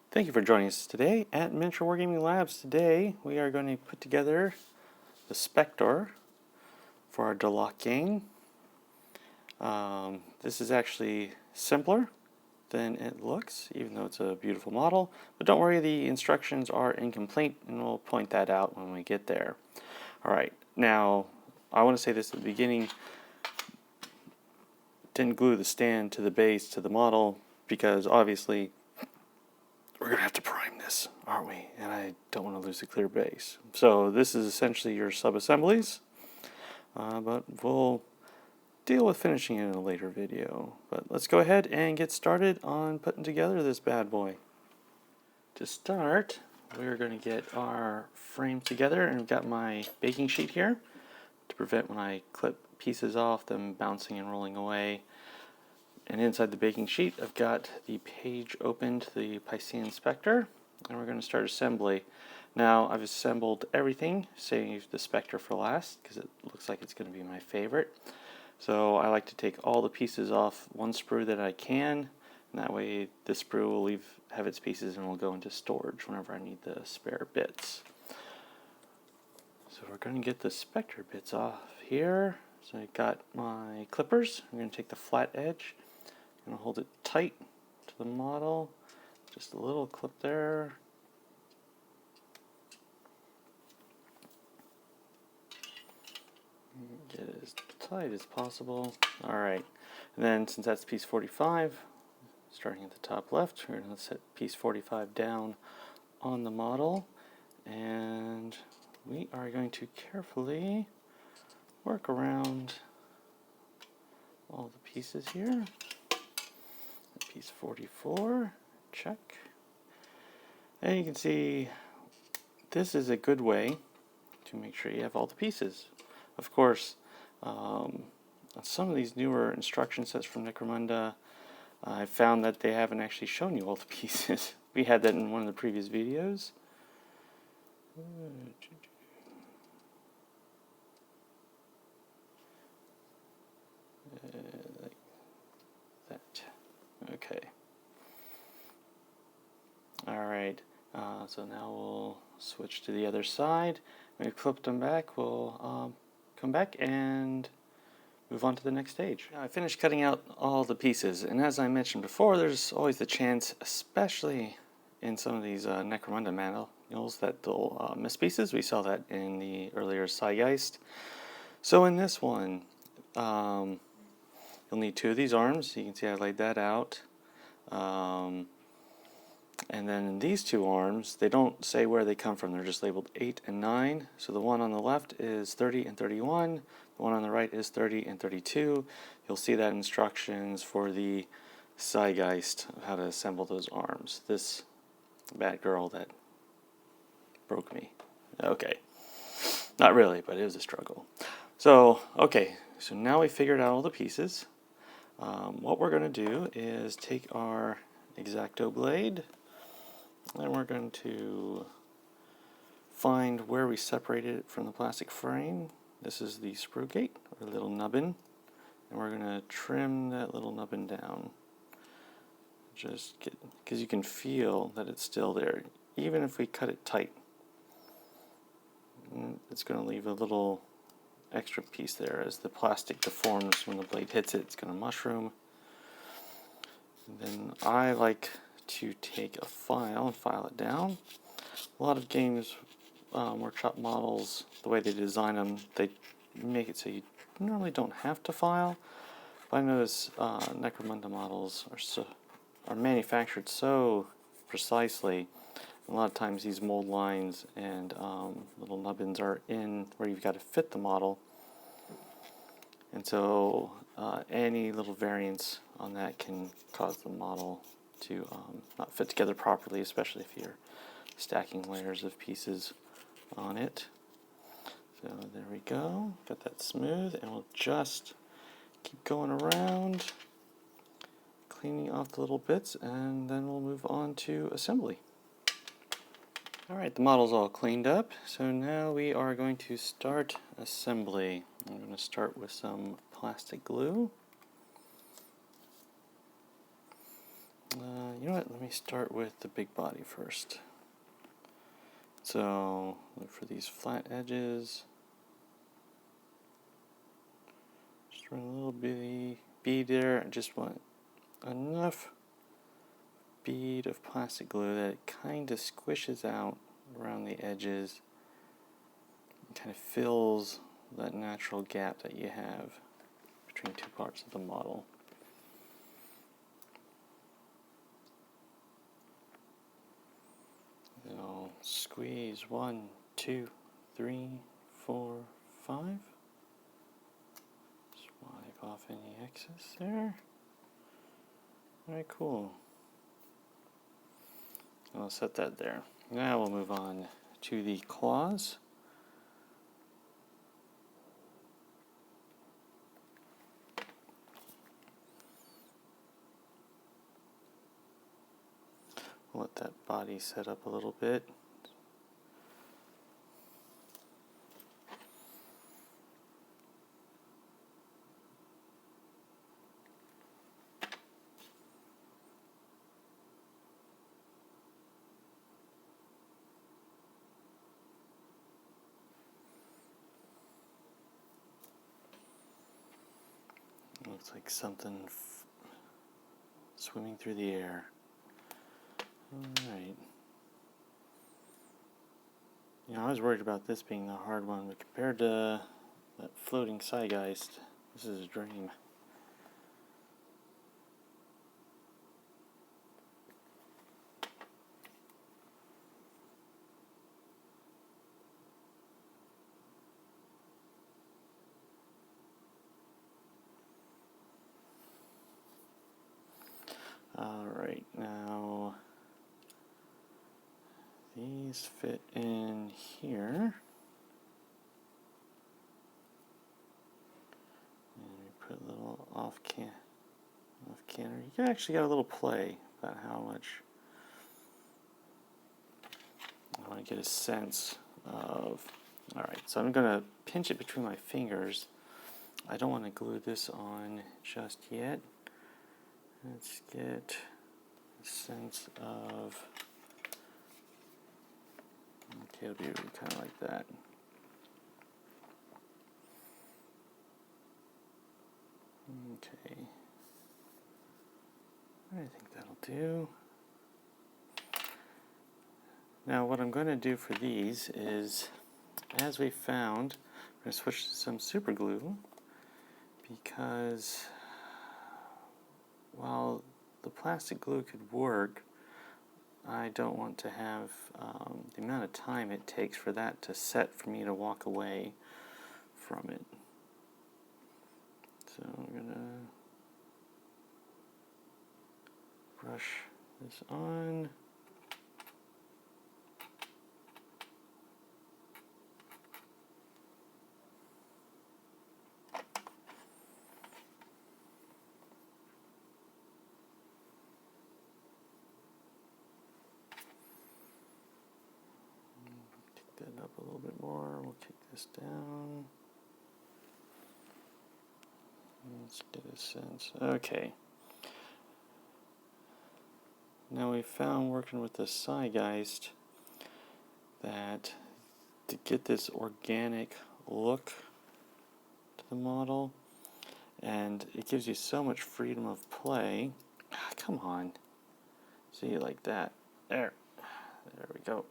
Thank you for joining us today at Miniature Wargaming Labs. Today we are going to put together the Spektor for our Delaque game. This is actually simpler than it looks, even though it's a beautiful model. But don't worry, the instructions are incomplete, and we'll point that out when we get there. Alright, now I want to say this at the beginning. Didn't glue the stand to the base to the model because obviously we're going to have to prime this, aren't we? And I don't want to lose the clear base. So this is essentially your sub-assemblies, but we'll deal with finishing it in a later video. But let's go ahead and get started on putting together this bad boy. To start, we're going to get our frame together, and I've got my baking sheet here to prevent when I clip pieces off them bouncing and rolling away. And inside the baking sheet, I've got the page open to the Piscean Spektor, and we're going to start assembly. Now, I've assembled everything, saved the Spektor for last, because it looks like it's going to be my favorite. So I like to take all the pieces off one sprue that I can, and that way this sprue will have its pieces and will go into storage whenever I need the spare bits. So we're going to get the Spektor bits off here. So I got my clippers. I'm going to take the flat edge. I'm going to hold it tight to the model, just a little clip there. Get it as tight as possible. Alright, and then since that's piece 45, starting at the top left, we're going to set piece 45 down on the model, and we are going to carefully work around all the pieces here. Piece 44, check. And you can see this is a good way to make sure you have all the pieces. Of course, on some of these newer instruction sets from Necromunda, I found that they haven't actually shown you all the pieces. We had that in one of the previous videos. Like that. Okay. Alright, so now we'll switch to the other side. We've clipped them back. We'll come back and move on to the next stage. Now, I finished cutting out all the pieces, and as I mentioned before, there's always the chance, especially in some of these Necromunda manuals, that they'll miss pieces. We saw that in the earlier Zeitgeist. So in this one, you'll need two of these arms. You can see I laid that out. And then in these two arms, they don't say where they come from. They're just labeled 8 and 9. So the one on the left is 30 and 31. The one on the right is 30 and 32. You'll see that instructions for the Zeitgeist of how to assemble those arms. This bad girl that broke me. Okay. Not really, but it was a struggle. So, okay. So now we figured out all the pieces. What we're going to do is take our X-Acto blade, and we're going to find where we separated it from the plastic frame. This is the sprue gate, or little nubbin, and we're going to trim that little nubbin down. Just get, because you can feel that it's still there, even if we cut it tight. It's going to leave a little extra piece there as the plastic deforms when the blade hits it. It's going to mushroom. And then I like to take a file and file it down. A lot of games, workshop models, the way they design them, they make it so you normally don't have to file. But I notice Necromunda models are manufactured so precisely. A lot of times these mold lines and little nubbins are in where you've got to fit the model. And so any little variance on that can cause the model to not fit together properly, especially if you're stacking layers of pieces on it. So there we go, got that smooth, and we'll just keep going around, cleaning off the little bits, and then we'll move on to assembly. Alright, the model's all cleaned up, so now we are going to start assembly. I'm going to start with some plastic glue. You know what? Let me start with the big body first. So look for these flat edges. Just run a little bitty bead there. I just want enough bead of plastic glue that it kind of squishes out around the edges and kind of fills that natural gap that you have between two parts of the model. And I'll squeeze 1, 2, 3, 4, 5. Swipe off any excess there. Alright, cool. I'll set that there. Now we'll move on to the claws. Let that body set up a little bit. Looks like something swimming through the air. Alright. You know, I was worried about this being the hard one, but compared to that floating Zeitgeist, this is a dream. Alright, now these fit in here. And we put a little off canter. You can actually get a little play about how much. I want to get a sense of. Alright, so I'm going to pinch it between my fingers. I don't want to glue this on just yet. Let's get a sense of. Okay, it'll be kind of like that. Okay. I think that'll do. Now what I'm going to do for these is, as we found, I'm going to switch to some super glue because while the plastic glue could work, I don't want to have the amount of time it takes for that to set for me to walk away from it. So I'm going to brush this on. Kick that up a little bit more. We'll kick this down. Let's get a sense. Okay. Now we found working with the Zeitgeist that to get this organic look to the model, and it gives you so much freedom of play. Come on. See, like that. There we go.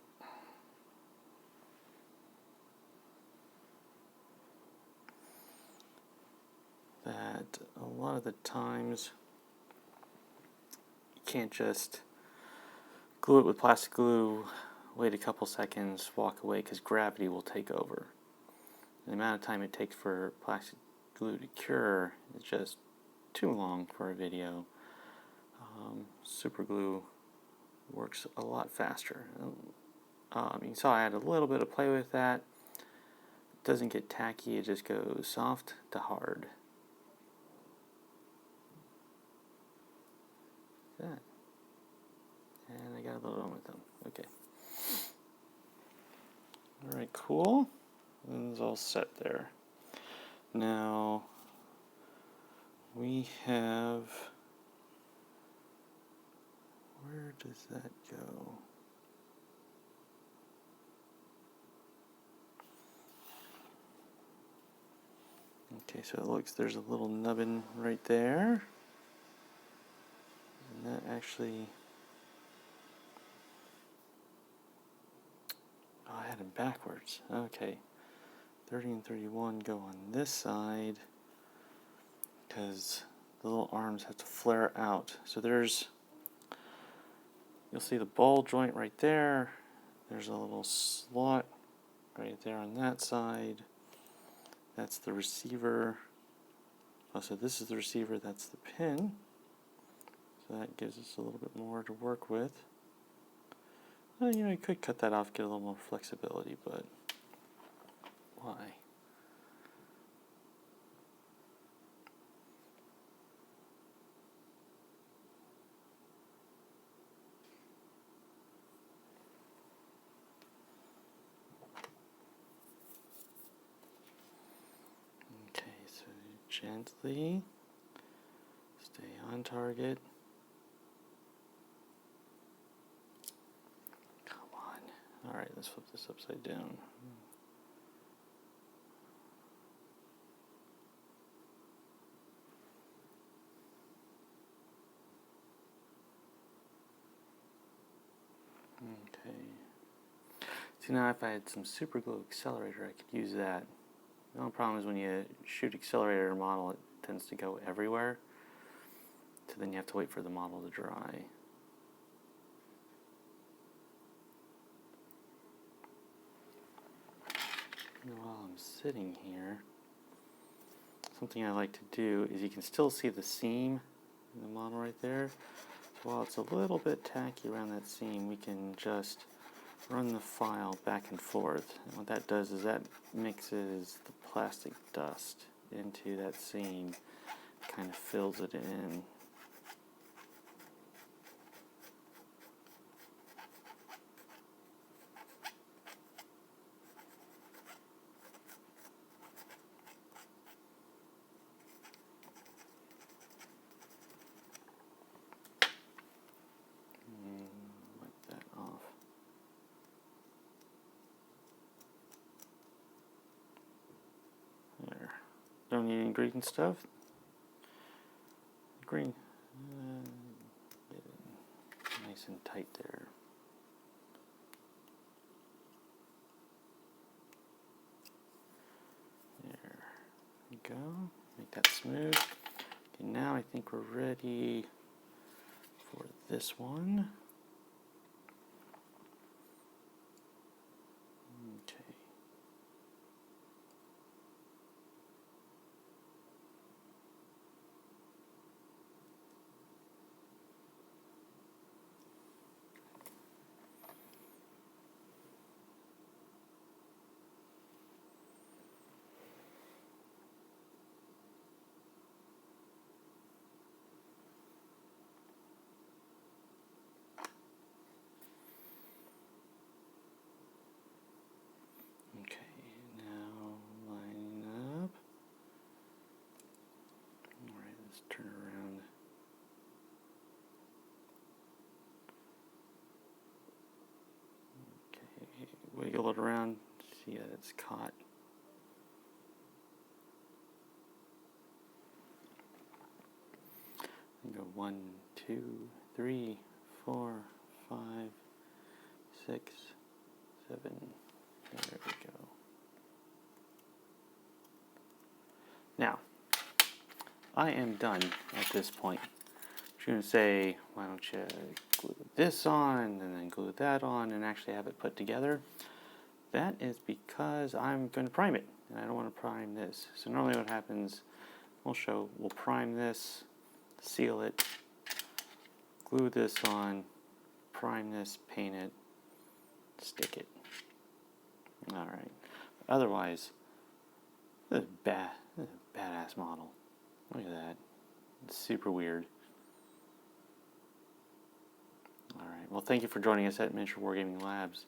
That a lot of the times you can't just glue it with plastic glue, wait a couple seconds, walk away, because gravity will take over. The amount of time it takes for plastic glue to cure is just too long for a video. Super glue works a lot faster. You saw I had a little bit of play with that. It doesn't get tacky, it just goes soft to hard. That. And I got a little on with them. Okay. Alright, cool. And it's all set there. Now we have where does that go? Okay, so it looks there's a little nubbin right there. And that actually... Oh, I had them backwards. Okay. 30 and 31 go on this side because the little arms have to flare out. So there's... You'll see the ball joint right there. There's a little slot right there on that side. That's the receiver. Oh, so this is the receiver, that's the pin. So that gives us a little bit more to work with. Well, you know, you could cut that off, get a little more flexibility, but why? Okay, so gently stay on target. Come on. All right, let's flip this upside down. Okay. See, now if I had some super glue accelerator, I could use that. The only problem is when you shoot accelerator model, it tends to go everywhere. So then you have to wait for the model to dry. And while I'm sitting here, something I like to do is you can still see the seam in the model right there. So while it's a little bit tacky around that seam, we can just run the file back and forth. And what that does is that mixes the plastic dust into that seam, kind of fills it in. Wipe that off. There. Don't need any green stuff. Green. Get it nice and tight there. There we go. Make that smooth. Okay, now I think we're ready for this one. Okay. Turn around. Okay, wiggle it around. See that it's caught. And go 1, 2, 3, 4, 5, 6, 7. There we go. Now, I am done at this point. I'm going to say, why don't you glue this on and then glue that on and actually have it put together. That is because I'm going to prime it, and I don't want to prime this. So normally what happens, we'll prime this, seal it, glue this on, prime this, paint it, stick it. Alright. Otherwise, this is a badass model. Look at that. It's super weird. Alright, well thank you for joining us at Miniature Wargaming Labs,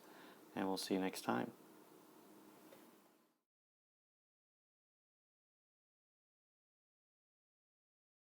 and we'll see you next time.